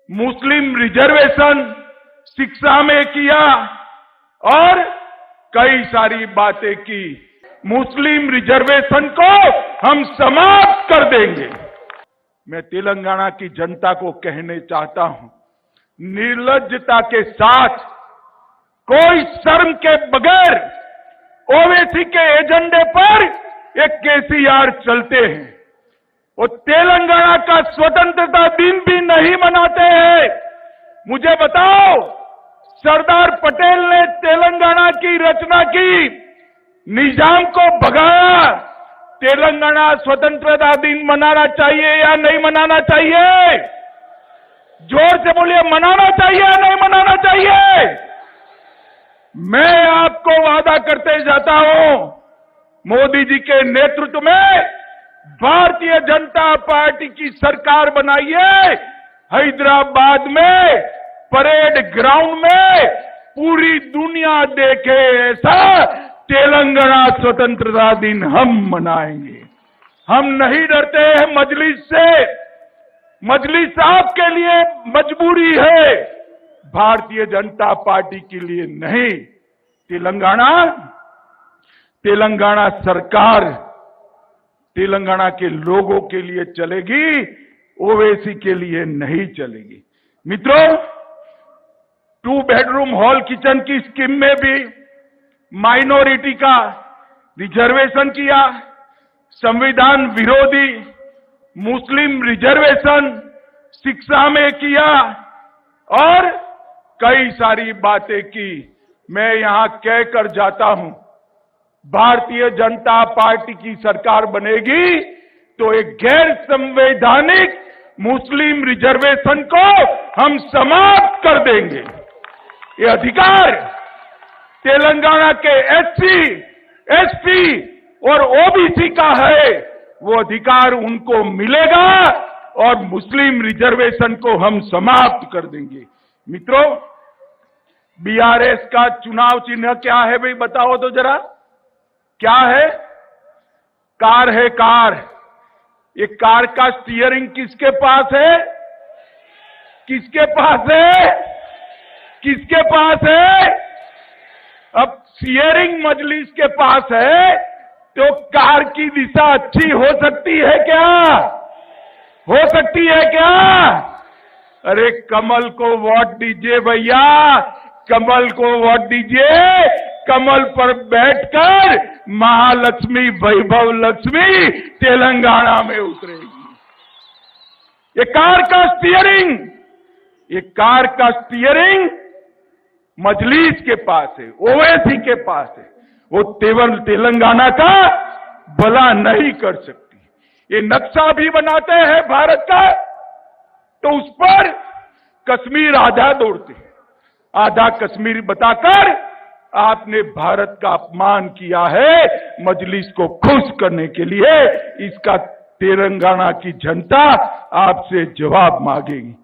मुस्लिम reservation शिक्षा में किया और कई सारी बातें की। मुस्लिम रिजर्वेशन को हम समाप्त कर देंगे। मैं तेलंगाना की जनता को कहने चाहता हूं, निर्लज्जता के साथ, कोई शर्म के बगैर ओवैसी के एजेंडे पर एक केसीआर चलते हैं। वो तेलंगाना का स्वतंत्रता दिन भी नहीं मनाते हैं। मुझे बताओ, सरदार पटेल ने तेलंगाना की रचना की, निजाम को भगाया। तेलंगाना स्वतंत्रता दिन मनाना चाहिए या नहीं मनाना चाहिए? जोर से बोलिए, मनाना चाहिए या नहीं मनाना चाहिए? मैं आपको वादा करते जाता हूं, मोदी जी के नेतृत्व में भारतीय जनता पार्टी की सरकार बनाइए। हैदराबाद में परेड ग्राउंड में पूरी दुनिया देखे ऐसा तेलंगाना स्वतंत्रता दिन हम मनाएंगे। हम नहीं डरते हैं मजलिस से। मजलिस आपके लिए मजबूरी है, भारतीय जनता पार्टी के लिए नहीं। तेलंगाना सरकार तेलंगाना के लोगों के लिए चलेगी, ओवैसी के लिए नहीं चलेगी। मित्रों, 2 बेडरूम हॉल किचन की स्कीम में भी माइनॉरिटी का रिजर्वेशन किया, संविधान विरोधी मुस्लिम रिजर्वेशन शिक्षा में किया और कई सारी बातें की। मैं यहां कहकर जाता हूं, भारतीय जनता पार्टी की सरकार बनेगी तो एक गैर संवैधानिक मुस्लिम रिजर्वेशन को हम समाप्त कर देंगे। ये अधिकार तेलंगाना के एससी, एसटी और ओबीसी का है, वो अधिकार उनको मिलेगा और मुस्लिम रिजर्वेशन को हम समाप्त कर देंगे। मित्रों, बीआरएस का चुनाव चिन्ह क्या है भाई, बताओ तो जरा, क्या है? कार है, कार। ये कार का स्टीयरिंग किसके पास है? किसके पास है? किसके पास है? अब स्टीयरिंग मजलिस के पास है तो कार की दिशा अच्छी हो सकती है क्या? हो सकती है क्या? अरे कमल को वोट दीजिए भैया, कमल को वोट दीजिए। कमल पर बैठकर महालक्ष्मी, वैभव लक्ष्मी तेलंगाना में उतरेगी। ये कार का स्टीयरिंग मजलिस के पास है, ओवैसी के पास है। वो तेलंगाना का भला नहीं कर सकती। ये नक्शा भी बनाते हैं भारत का, तो उस पर कश्मीर आधा दौड़ते हैं। आधा कश्मीर बताकर आपने भारत का अपमान किया है। मजलिस को खुश करने के लिए इसका तेलंगाना की जनता आपसे जवाब मांगेगी।